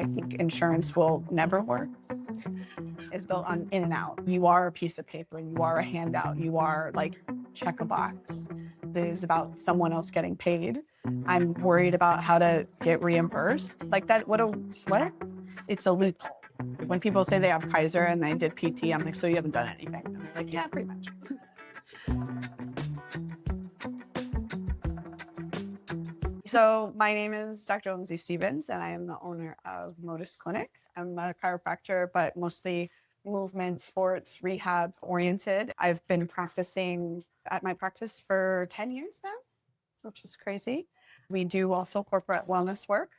I think insurance will never work. It's built on in and out. You are a piece of paper. You are a handout. You are like check a box. It is about someone else getting paid. I'm worried about how to get reimbursed. Like that, what? It's a loophole. When people say they have Kaiser and they did PT, I'm like, so you haven't done anything? And they're like, yeah, pretty much. So my name is Dr. Lindsay Stephens, and I am the owner of Motus Clinic. I'm a chiropractor, but mostly movement, sports, rehab oriented. I've been practicing at my practice for 10 years now, which is crazy. We do also corporate wellness work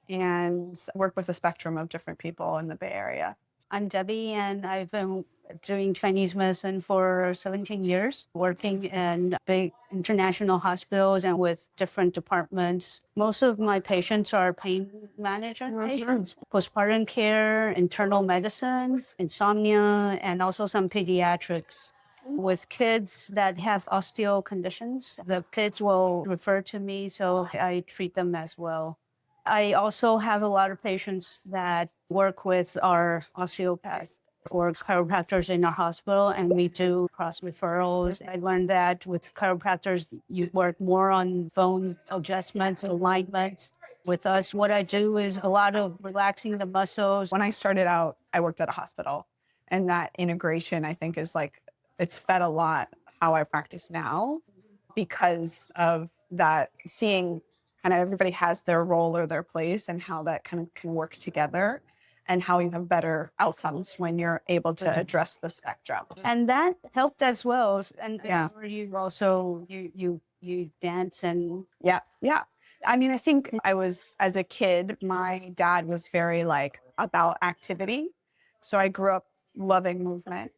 and work with a spectrum of different people in the Bay Area. I'm Debbie, and I've been doing Chinese medicine for 17 years, working in big international hospitals and with different departments. Most of my patients are pain management patients, postpartum care, internal medicine, insomnia, and also some pediatrics. With kids that have osteo conditions, the kids will refer to me, so I treat them as well. I also have a lot of patients that work with our osteopaths or chiropractors in our hospital, and we do cross referrals. I learned that with chiropractors, you work more on bone adjustments, alignments. With us, what I do is a lot of relaxing the muscles. When I started out, I worked at a hospital, and that integration, I think, is like, it's fed a lot how I practice now because of that, seeing kind of everybody has their role or their place and how that kind of can work together and how you have better outcomes when you're able to address the spectrum. And that helped as well. And Yeah. you also, you dance and... Yeah. I mean, I think as a kid, my dad was very like about activity. So I grew up loving movement,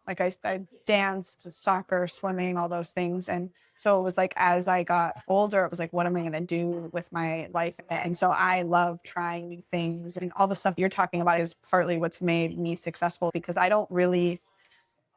like I danced, soccer, swimming, all those things. And so it was like, as I got older, it was like, what am I going to do with my life? And so I love trying new things, and all the stuff you're talking about is partly what's made me successful, because I don't really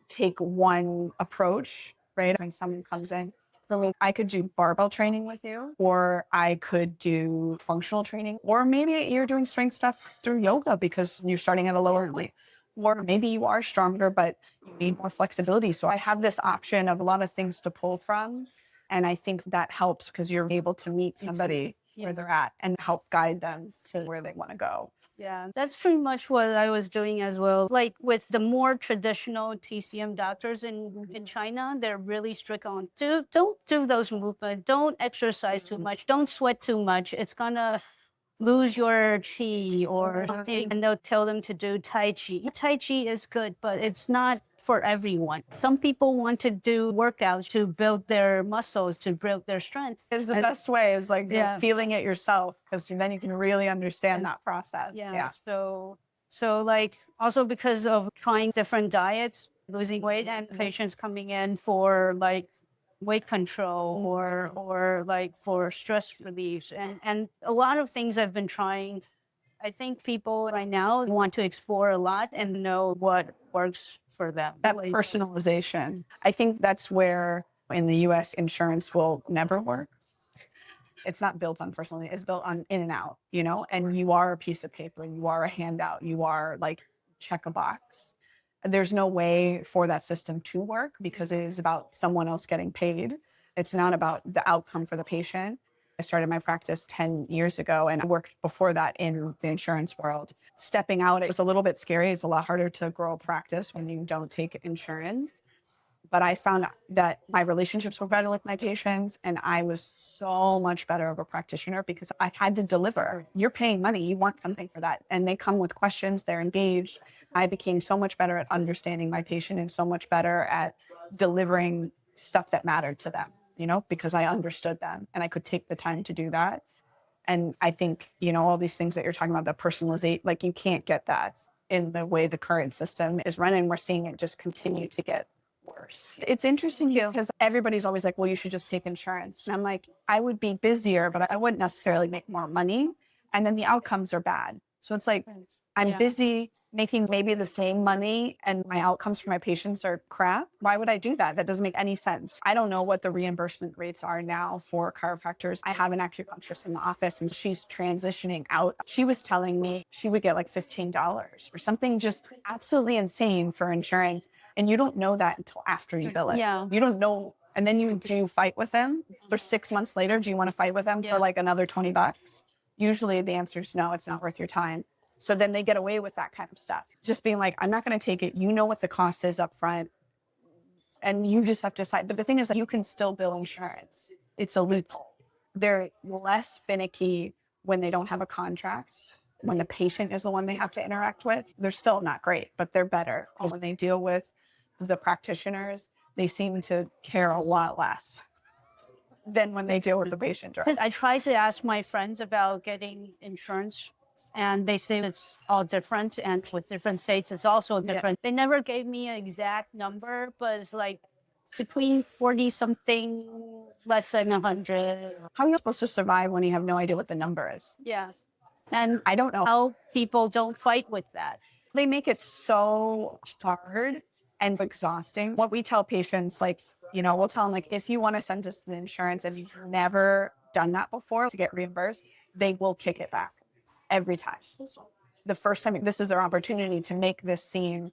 take one approach, right? When someone comes in, for me, I could do barbell training with you, or I could do functional training, or maybe you're doing strength stuff through yoga because you're starting at a lower weight. Or maybe you are stronger, but you need more flexibility. So I have this option of a lot of things to pull from. And I think that helps because you're able to meet somebody where they're at and help guide them to where they want to go. Yeah, that's pretty much what I was doing as well. Like with the more traditional TCM doctors in China, they're really strict on, don't do those movements, don't exercise too much, don't sweat too much. It's gonna lose your chi or something, and they'll tell them to do Tai Chi. Tai Chi is good, but it's not for everyone. Some people want to do workouts to build their muscles, to build their strength. It's the best way is like feeling it yourself, because then you can really understand that process. Yeah. So like also because of trying different diets, losing weight, and patients coming in for like weight control or like for stress relief and a lot of things I've been trying. I think people right now want to explore a lot and know what works for them. That personalization. I think that's where in the US insurance will never work. It's not built on personally, it's built on in and out, and you are a piece of paper, you are a handout, you are like check a box. There's no way for that system to work because it is about someone else getting paid. It's not about the outcome for the patient. I started my practice 10 years ago, and I worked before that in the insurance world. Stepping out, it was a little bit scary. It's a lot harder to grow a practice when you don't take insurance. But I found that my relationships were better with my patients, and I was so much better of a practitioner because I had to deliver. You're paying money, you want something for that. And they come with questions, they're engaged. I became so much better at understanding my patient and so much better at delivering stuff that mattered to them, because I understood them and I could take the time to do that. And I think, all these things that you're talking about, the personalization, like you can't get that in the way the current system is running. We're seeing it just continue to get worse. It's interesting because everybody's always like, well, you should just take insurance. And I'm like, I would be busier, but I wouldn't necessarily make more money. And then the outcomes are bad. So it's like, I'm Yeah. busy making maybe the same money and my outcomes for my patients are crap. Why would I do that? That doesn't make any sense. I don't know what the reimbursement rates are now for chiropractors. I have an acupuncturist in the office and she's transitioning out. She was telling me she would get like $15 or something just absolutely insane for insurance. And you don't know that until after you bill it. Yeah. You don't know. And then do you fight with them? For 6 months later, do you want to fight with them for like another $20? Usually the answer is no, it's not worth your time. So then they get away with that kind of stuff. Just being like, I'm not going to take it. You know what the cost is up front. And you just have to decide. But the thing is that you can still bill insurance. It's a loophole. They're less finicky when they don't have a contract. When the patient is the one they have to interact with, they're still not great, but they're better. When they deal with the practitioners, they seem to care a lot less than when they deal with the patient directly. Because I try to ask my friends about getting insurance, and they say it's all different, and with different states, it's also different. They never gave me an exact number, but it's like between 40 something, less than 100. How are you supposed to survive when you have no idea what the number is? Yeah. And I don't know. how people don't fight with that. They make it so hard and exhausting. What we tell patients, like, we'll tell them, like, if you want to send us the insurance and you've never done that before to get reimbursed, they will kick it back every time. The first time, this is their opportunity to make this seem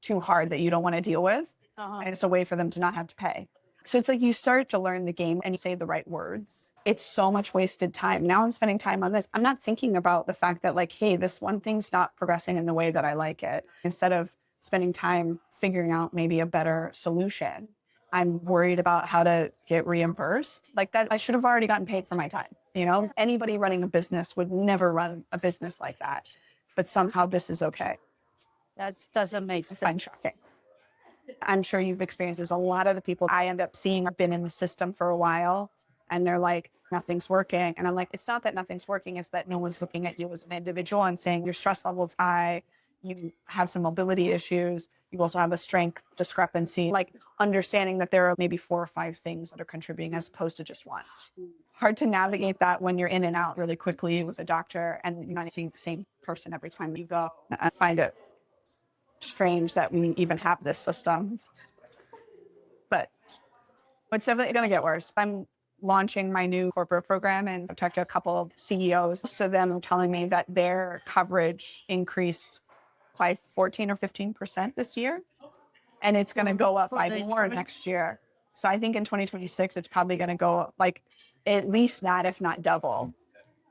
too hard that you don't want to deal with. And it's a way for them to not have to pay. So it's like you start to learn the game and you say the right words. It's so much wasted time. Now I'm spending time on this. I'm not thinking about the fact that, like, hey, this one thing's not progressing in the way that I like it. Instead of spending time figuring out maybe a better solution, I'm worried about how to get reimbursed. Like that, I should have already gotten paid for my time. Anybody running a business would never run a business like that. But somehow this is okay. That doesn't make It's fine, sense. shocking. I'm sure you've experienced this. A lot of the people I end up seeing have been in the system for a while and they're like, nothing's working. And I'm like, it's not that nothing's working. It's that no one's looking at you as an individual and saying your stress level is high. You have some mobility issues. You also have a strength discrepancy, like understanding that there are maybe 4 or 5 things that are contributing as opposed to just one. Hard to navigate that when you're in and out really quickly with a doctor and you're not seeing the same person every time you go. I find it strange that we even have this system, but it's definitely going to get worse. I'm launching my new corporate program and I've talked to a couple of CEOs. Most of them are telling me that their coverage increased by 14 or 15% this year, and it's going to go up by more next year. So I think in 2026, it's probably going to go up like at least that, if not double.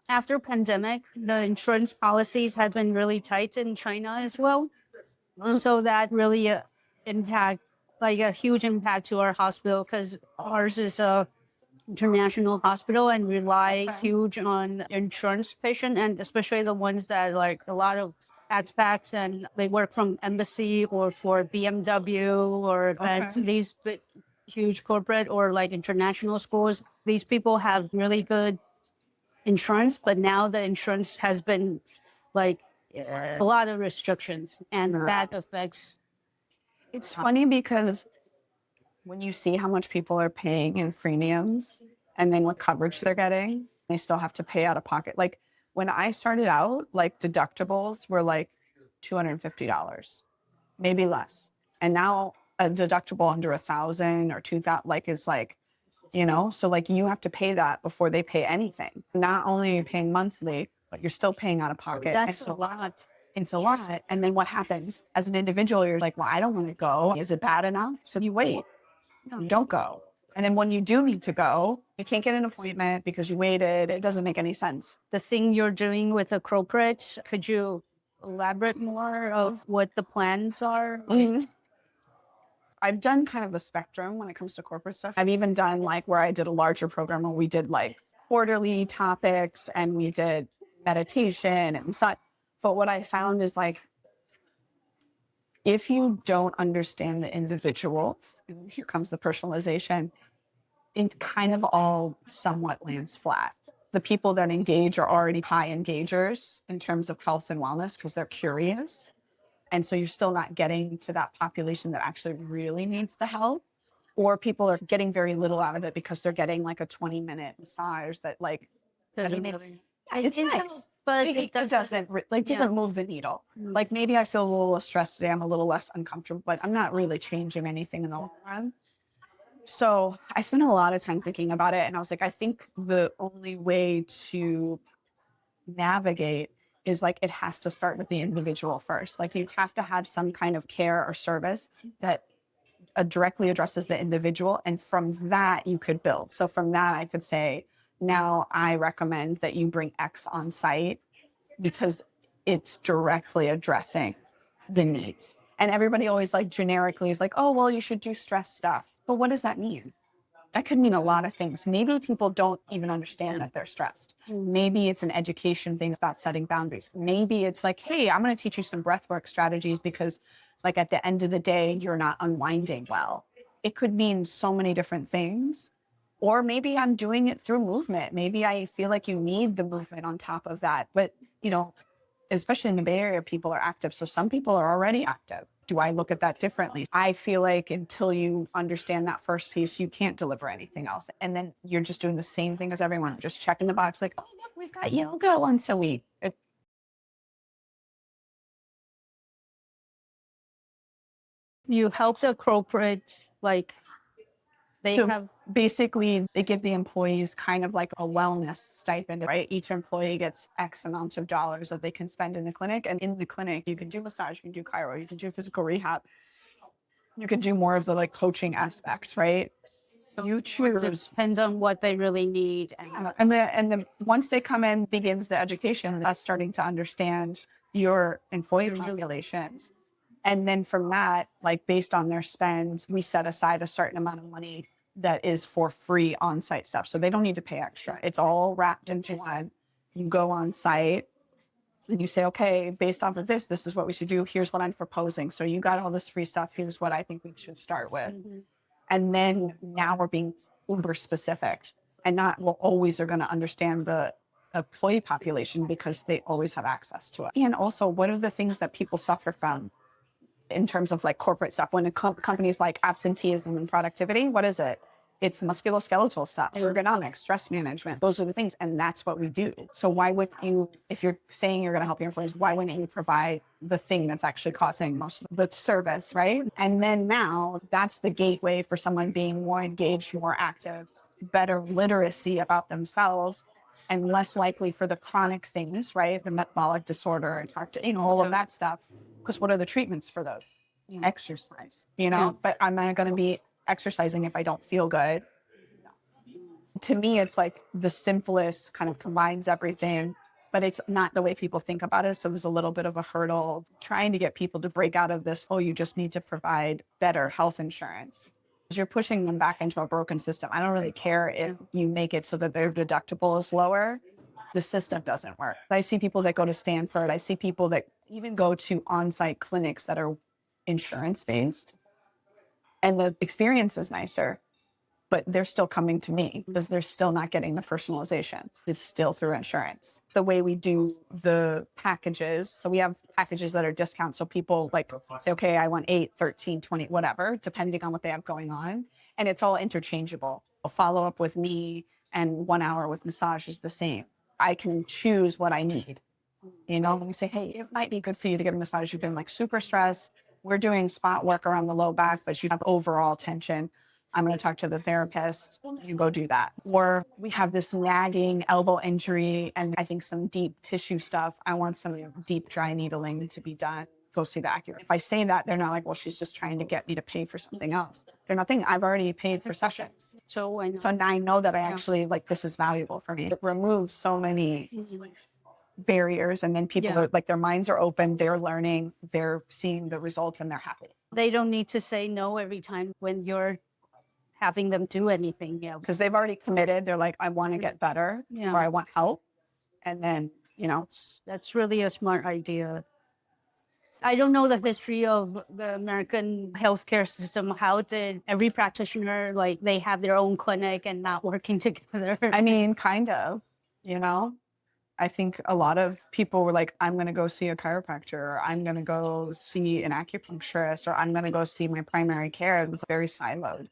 After pandemic, the insurance policies have been really tight in China as well. So that really a huge impact to our hospital because ours is a international hospital and relies huge on insurance patient, and especially the ones that like a lot of expats and they work from embassy or for BMW or these big, huge corporate or like international schools. These people have really good insurance, but now the insurance has been like a lot of restrictions, and that affects. It's funny because when you see how much people are paying in premiums and then what coverage they're getting, they still have to pay out of pocket. Like when I started out, like deductibles were like $250, maybe less. And now a deductible under 1,000 or 2,000, like is like, so like you have to pay that before they pay anything. Not only are you paying monthly, but you're still paying out of pocket. That's a lot. It's a lot. And then what happens as an individual, you're like, well, I don't want to go. Is it bad enough? So you wait. You don't go. And then when you do need to go, you can't get an appointment because you waited. It doesn't make any sense. The thing you're doing with the corporate, could you elaborate more of what the plans are? Mm-hmm. I've done kind of a spectrum when it comes to corporate stuff. I've even done like where I did a larger program where we did like quarterly topics and we did meditation and such. But what I found is like, if you don't understand the individual, here comes the personalization, it kind of all somewhat lands flat. The people that engage are already high engagers in terms of health and wellness because they're curious. And so you're still not getting to that population that actually really needs the help. Or people are getting very little out of it because they're getting like a 20-minute massage that like, It's it nice. helps, but it doesn't. Doesn't move the needle. Like maybe I feel a little stressed today. I'm a little less uncomfortable, but I'm not really changing anything in the long run. So I spent a lot of time thinking about it, and I was like, I think the only way to navigate is like it has to start with the individual first. Like you have to have some kind of care or service that directly addresses the individual, and from that you could build. So from that I could say, now I recommend that you bring X on site because it's directly addressing the needs. And everybody always like generically is like, oh well, you should do stress stuff, but what does that mean? That could mean a lot of things. Maybe people don't even understand that they're stressed. Maybe it's an education thing about setting boundaries. Maybe it's like, hey, I'm going to teach you some breathwork strategies because, like, at the end of the day, you're not unwinding well. It could mean so many different things. Or maybe I'm doing it through movement. Maybe I feel like you need the movement on top of that. But, especially in the Bay Area, people are active. So some people are already active. Do I look at that differently? I feel like until you understand that first piece, you can't deliver anything else. And then you're just doing the same thing as everyone, just checking the box like, oh, look, we've got yoga once a week. You help the corporate, like Basically, they give the employees kind of like a wellness stipend, right? Each employee gets X amount of dollars that they can spend in the clinic. And in the clinic, you can do massage, you can do chiro, you can do physical rehab. You can do more of the like coaching aspect, right? You choose. Depends on what they really need. And once they come in, begins the education, us starting to understand your employee populations. And then from that, like based on their spends, we set aside a certain amount of money that is for free on-site stuff. So they don't need to pay extra. It's all wrapped into one. You go on site and you say, okay, based off of this is what we should do. Here's what I'm proposing. So you got all this free stuff. Here's what I think we should start with. And then now we're being uber specific and not, well, always are going to understand the employee population because they always have access to it. And also, what are the things that people suffer from in terms of like corporate stuff? When companies like absenteeism and productivity, what is it? It's musculoskeletal stuff, ergonomics, stress management. Those are the things. And that's what we do. So why would you, if you're saying you're going to help your employees, why wouldn't you provide the thing that's actually causing most of the service, right? And then now that's the gateway for someone being more engaged, more active, better literacy about themselves, and less likely for the chronic things, right? The metabolic disorder and all of that stuff. Because what are the treatments for those? Exercise, but I'm not going to be exercising if I don't feel good. To me, it's like the simplest kind of combines everything, but it's not the way people think about it. So it was a little bit of a hurdle trying to get people to break out of this, oh, you just need to provide better health insurance. You're pushing them back into a broken system. I don't really care if you make it so that their deductible is lower. The system doesn't work. I see people that go to Stanford. I see people that even go to on-site clinics that are insurance-based, and the experience is nicer, but they're still coming to me because they're still not getting the personalization. It's still through insurance. The way we do the packages, so we have packages that are discounts. So people like say, okay, I want 8, 13, 20, whatever, depending on what they have going on. And it's all interchangeable. A follow-up with me and 1 hour with massage is the same. I can choose what I need. When we say, hey, it might be good for you to get a massage. You've been like super stressed. We're doing spot work around the low back, but you have overall tension. I'm going to talk to the therapist. You go do that. Or we have this nagging elbow injury and I think some deep tissue stuff. I want some deep dry needling to be done. Go see the acupuncturist. If I say that, they're not like, well, she's just trying to get me to pay for something else. They're not thinking, I've already paid for sessions. So now I know that I actually this is valuable for me. It removes so many barriers, and then people are like, their minds are open, they're learning, they're seeing the results, and they're happy. They don't need to say no every time when you're having them do anything. Because they've already committed. They're like, I want to get better, or I want help. And then, that's really a smart idea. I don't know the history of the American healthcare system. How did every practitioner, they have their own clinic and not working together? I mean, kind of, I think a lot of people were like, I'm going to go see a chiropractor, or I'm going to go see an acupuncturist, or I'm going to go see my primary care. It was very siloed.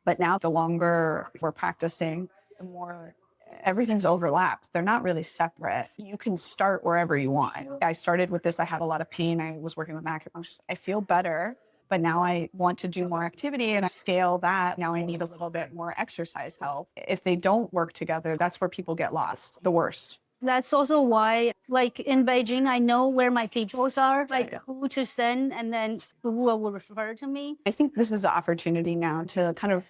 But now the longer we're practicing, the more everything's overlapped. They're not really separate. You can start wherever you want. I started with this. I had a lot of pain. I was working with acupuncture. I feel better, but now I want to do more activity and I scale that. Now I need a little bit more exercise help. If they don't work together, that's where people get lost the worst. That's also why, like in Beijing, I know where my peoples are, like who to send, and then who will refer to me. I think this is the opportunity now to kind of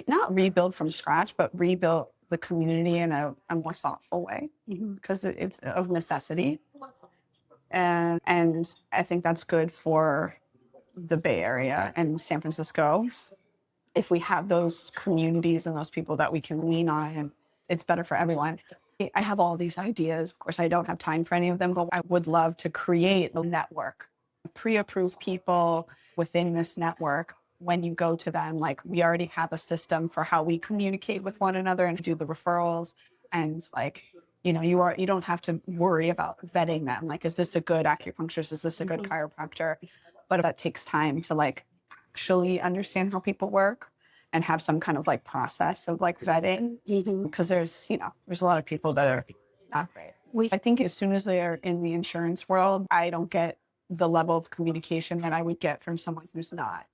not rebuild from scratch, but rebuild the community in a more thoughtful way because it's of necessity. And I think that's good for the Bay Area and San Francisco. If we have those communities and those people that we can lean on, and it's better for everyone. I have all these ideas. Of course, I don't have time for any of them, but I would love to create a network, pre-approved people within this network. When you go to them, like we already have a system for how we communicate with one another and do the referrals. And like, you don't have to worry about vetting them. Like, is this a good acupuncturist? Is this a good chiropractor? But that takes time to like actually understand how people work and have some kind of like process of like vetting. Because there's a lot of people that are not great. I think as soon as they are in the insurance world, I don't get the level of communication that I would get from someone who's not.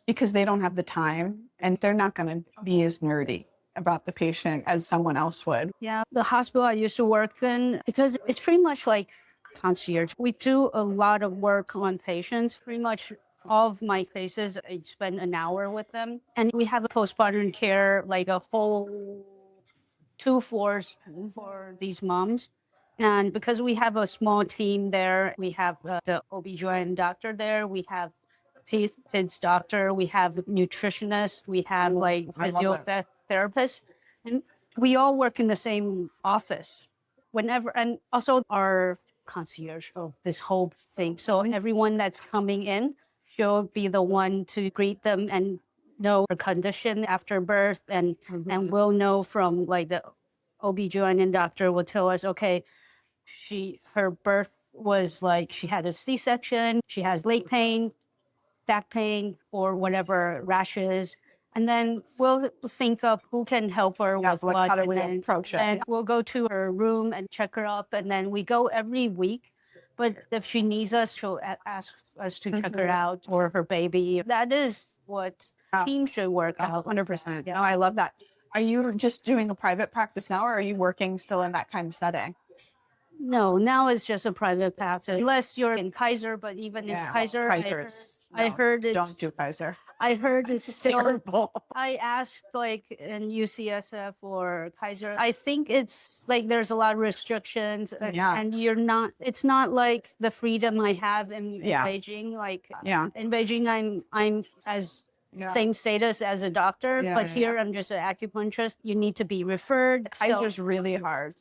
Because they don't have the time and they're not going to be as nerdy about the patient as someone else would. Yeah, the hospital I used to work in, because it's pretty much like concierge. We do a lot of work on patients. Pretty much all of my cases, I spend an hour with them. And we have a postpartum care, like a whole 2 floors for these moms. And because we have a small team there, we have the OB/GYN doctor there, we have kids doctor, we have nutritionists, we have like physiotherapists, and we all work in the same office whenever, and also our concierge of this whole thing. So everyone that's coming in, she'll be the one to greet them and know her condition after birth, and we'll know from like the OB/GYN doctor will tell us, okay, her birth was like she had a C-section, she has leg pain, back pain, or whatever, rashes. And then we'll think of who can help her with blood. How do we approach it? And we'll go to her room and check her up. And then we go every week. But if she needs us, she'll ask us to check her out or her baby. That is what teams should work out. 100%. Yeah. No, I love that. Are you just doing a private practice now, or are you working still in that kind of setting? No, now it's just a private practice. Unless you're in Kaiser, but even in Kaiser, I heard it's... Don't do Kaiser. I heard it's still terrible. I asked like in UCSF or Kaiser. I think it's like there's a lot of restrictions, and it's not like the freedom I have in Beijing. Like in Beijing, I'm as same status as a doctor, but here I'm just an acupuncturist. You need to be referred. Kaiser's really hard.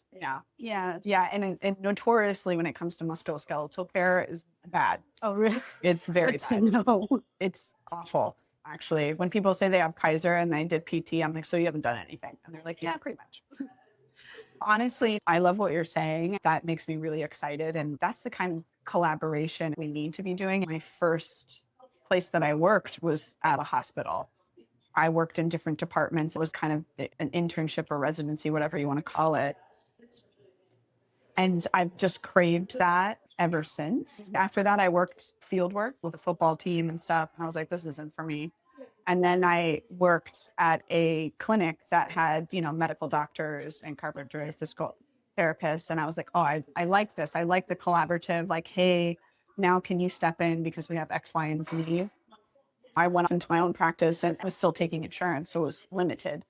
Yeah, and notoriously when it comes to musculoskeletal care is bad. Oh, really? It's very bad. No, it's awful. Actually, when people say they have Kaiser and they did PT, I'm like, so you haven't done anything? And they're like, yeah, pretty much. Honestly, I love what you're saying. That makes me really excited. And that's the kind of collaboration we need to be doing. My first place that I worked was at a hospital. I worked in different departments. It was kind of an internship or residency, whatever you want to call it. And I've just craved that ever since. After that, I worked field work with a football team and stuff. And I was like, this isn't for me. And then I worked at a clinic that had, medical doctors and chiropractors, physical therapists. And I was like, oh, I like this. I like the collaborative, like, hey, now can you step in because we have X, Y, and Z. I went into my own practice and I was still taking insurance, so it was limited.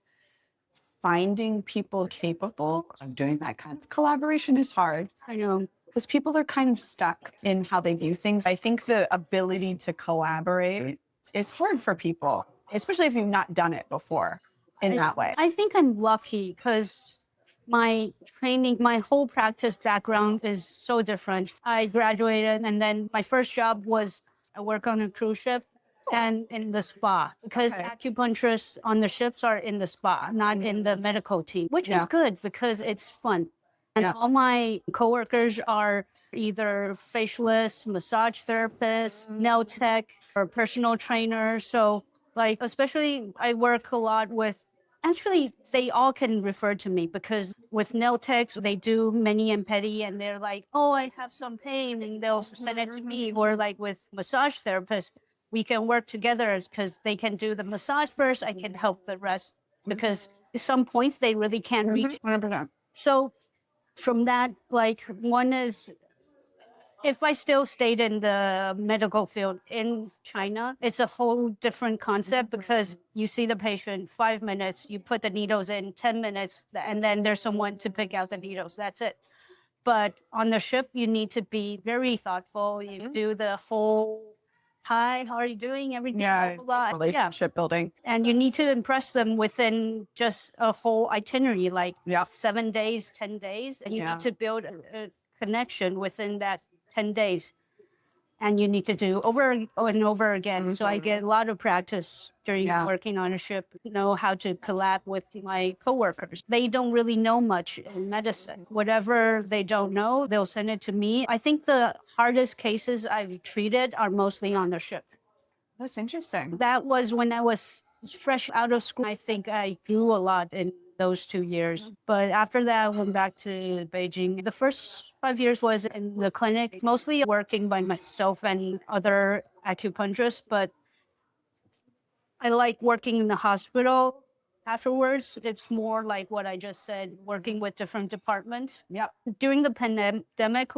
Finding people capable of doing that kind of collaboration is hard. I know. Because people are kind of stuck in how they view things. I think the ability to collaborate is hard for people, especially if you've not done it before in that way. I think I'm lucky because my training, my whole practice background is so different. I graduated and then my first job was I work on a cruise ship and in the spa because acupuncturists on the ships are in the spa, not in the medical team, which is good because it's fun. And all my coworkers are either facialists, massage therapists, nail tech, or personal trainers. So like, especially I work a lot with Actually, they all can refer to me because with nail techs, they do mani and pedi, and they're like, "Oh, I have some pain," and they'll send it to me. Or like with massage therapists, we can work together because they can do the massage first. I can help the rest because at some points they really can't reach. 100%. So from that, like one is if I still stayed in the medical field in China, it's a whole different concept because you see the patient 5 minutes, you put the needles in 10 minutes, and then there's someone to pick out the needles. That's it. But on the ship, you need to be very thoughtful. You do the whole, hi, how are you doing? Everything, Yeah. blah, blah, blah. Relationship building. And you need to impress them within just a whole itinerary, like Yeah. 7 days, 10 days. And you Yeah. need to build a connection within that 10 days. And you need to do over and over again. So I get a lot of practice during working on a ship, know how to collab with my coworkers. They don't really know much in medicine. Whatever they don't know, they'll send it to me. I think the hardest cases I've treated are mostly on the ship. That's interesting. That was when I was fresh out of school. I think I grew a lot in those 2 years. But after that, I went back to Beijing. The first 5 years was in the clinic, mostly working by myself and other acupuncturists. But I like working in the hospital afterwards. It's more like what I just said, working with different departments. Yep. During the pandemic,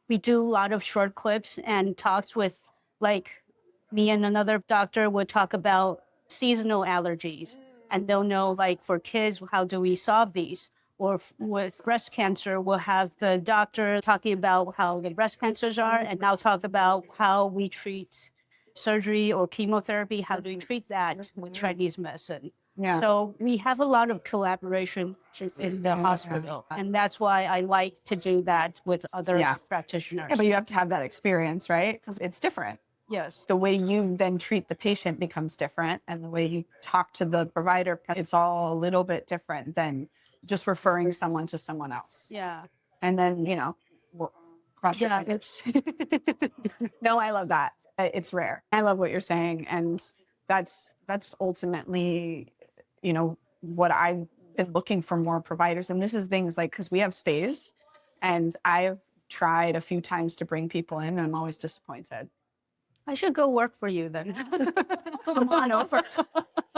we do a lot of short clips and talks with, like, me and another doctor would talk about seasonal allergies. And they'll know, like, for kids, how do we solve these? Or with breast cancer, we'll have the doctor talking about how the breast cancers are, and now talk about how we treat surgery or chemotherapy. How do we treat that with Chinese medicine? Yeah. So we have a lot of collaboration in the hospital. And that's why I like to do that with other practitioners. Yeah, but you have to have that experience, right? Because it's different. Yes. The way you then treat the patient becomes different. And the way you talk to the provider, it's all a little bit different than just referring someone to someone else. Yeah. And then, we'll cross your fingers. No, I love that. It's rare. I love what you're saying. And that's ultimately, what I've been looking for more providers. And this is things like, because we have stays and I've tried a few times to bring people in and I'm always disappointed. I should go work for you then. Come on over.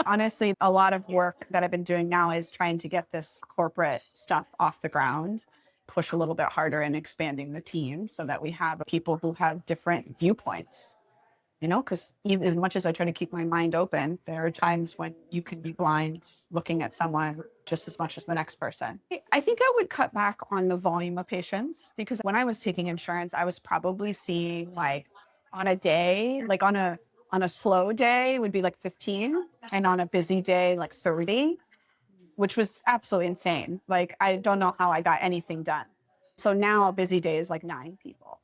Honestly, a lot of work that I've been doing now is trying to get this corporate stuff off the ground, push a little bit harder in expanding the team so that we have people who have different viewpoints. Because as much as I try to keep my mind open, there are times when you can be blind looking at someone just as much as the next person. I think I would cut back on the volume of patients because when I was taking insurance, I was probably seeing like on a day, like on a slow day would be like 15 and on a busy day, like 30, which was absolutely insane. Like, I don't know how I got anything done. So now a busy day is like 9 people.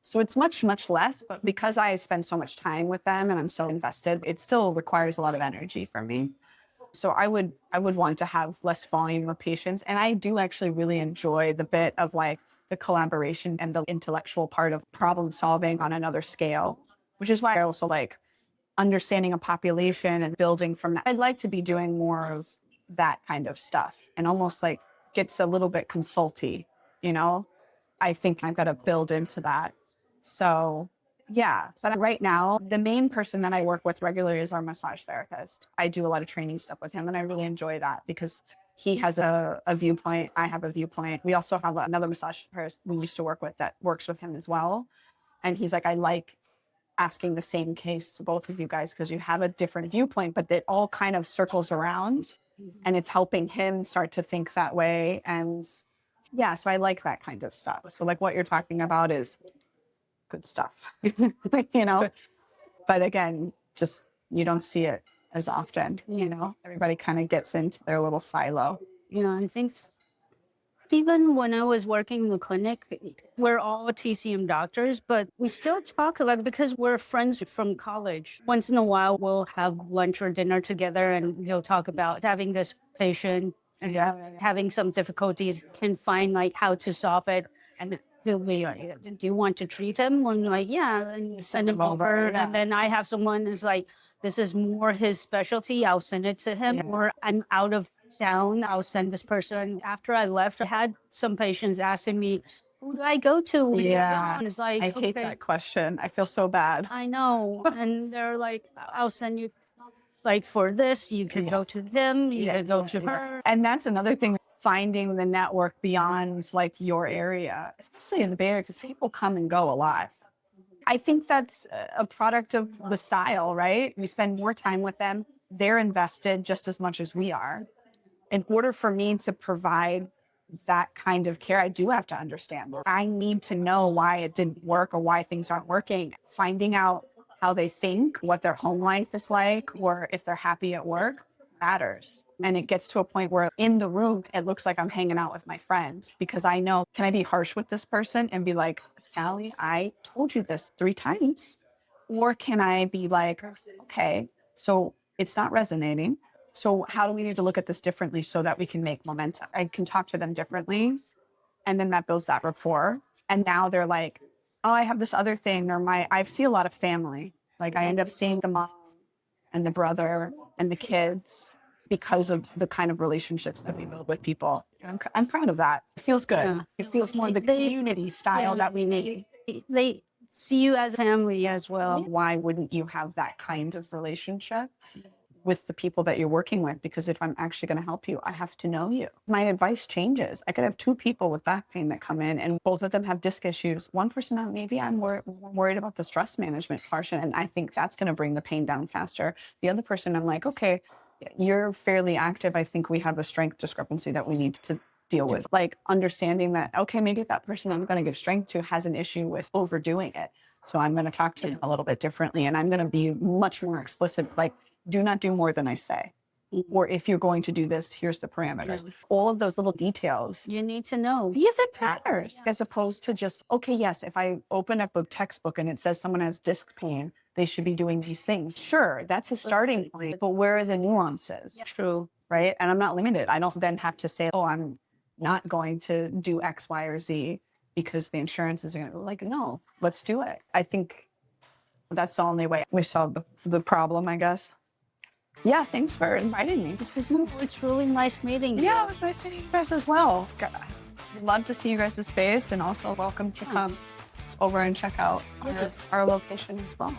So it's much, much less, but because I spend so much time with them and I'm so invested, it still requires a lot of energy from me. So I would want to have less volume of patients. And I do actually really enjoy the bit of like the collaboration and the intellectual part of problem solving on another scale, which is why I also like understanding a population and building from that. I'd like to be doing more of that kind of stuff and almost like gets a little bit consulty, I think I've got to build into that. So yeah, but right now, the main person that I work with regularly is our massage therapist. I do a lot of training stuff with him and I really enjoy that because he has a viewpoint. I have a viewpoint. We also have another massage therapist we used to work with that works with him as well. And he's like, I like asking the same case to both of you guys because you have a different viewpoint, but it all kind of circles around and it's helping him start to think that way. And yeah, so I like that kind of stuff. So like what you're talking about is good stuff, but again, just you don't see it as often, everybody kind of gets into their little silo. Yeah, I think even when I was working in the clinic, we're all TCM doctors, but we still talk a lot because we're friends from college. Once in a while, we'll have lunch or dinner together and he'll talk about having this patient and having some difficulties, can find like how to solve it. And he'll be like, do you want to treat him? And I'm like, yeah, and send him over. And then I have someone who's like, this is more his specialty, I'll send it to him. Yeah. Or I'm out of town, I'll send this person. After I left, I had some patients asking me, who do I go to? when you're Yeah. gone? It's like, I hate okay, that question. I feel so bad. I know. And they're like, I'll send you, like, for this, you could go to him, you could go to her. And that's another thing, finding the network beyond like your area, especially in the Bay Area, because people come and go a lot. I think that's a product of the style, right? We spend more time with them. They're invested just as much as we are. In order for me to provide that kind of care, I do have to understand. I need to know why it didn't work or why things aren't working. Finding out how they think, what their home life is like, or if they're happy at work matters. And it gets to a point where in the room, it looks like I'm hanging out with my friend because I know, can I be harsh with this person and be like, Sally, I told you this 3 times? Or can I be like, okay, so it's not resonating. So how do we need to look at this differently so that we can make momentum? I can talk to them differently. And then that builds that rapport. And now they're like, oh, I have this other thing. Or I see a lot of family. Like I end up seeing the mom and the brother and the kids because of the kind of relationships that we build with people. I'm proud of that. It feels good. Yeah. It feels more the community style that we need. They see you as family as well. Why wouldn't you have that kind of relationship with the people that you're working with? Because if I'm actually going to help you, I have to know you. My advice changes. I could have 2 people with back pain that come in and both of them have disc issues. One person, maybe I'm worried about the stress management portion, and I think that's going to bring the pain down faster. The other person, I'm like, okay, you're fairly active. I think we have a strength discrepancy that we need to deal with. Like understanding that, okay, maybe that person I'm going to give strength to has an issue with overdoing it. So I'm going to talk to them a little bit differently, and I'm going to be much more explicit. Like, do not do more than I say. Or if you're going to do this, here's the parameters. All of those little details. You need to know. Yes, it matters. As opposed to just, okay, yes, if I open up a textbook and it says someone has disc pain, they should be doing these things. Sure, that's a starting point, but where are the nuances? True. Right? And I'm not limited. I don't then have to say, oh, I'm not going to do X, Y, or Z because the insurance is going to be like, no, let's do it. I think that's the only way we solve the problem, I guess. Yeah, thanks for inviting me. This was nice. It's really nice meeting you. Yeah, it was nice meeting you guys as well. Love to see you guys' space, and also welcome to come over and check out our location as well.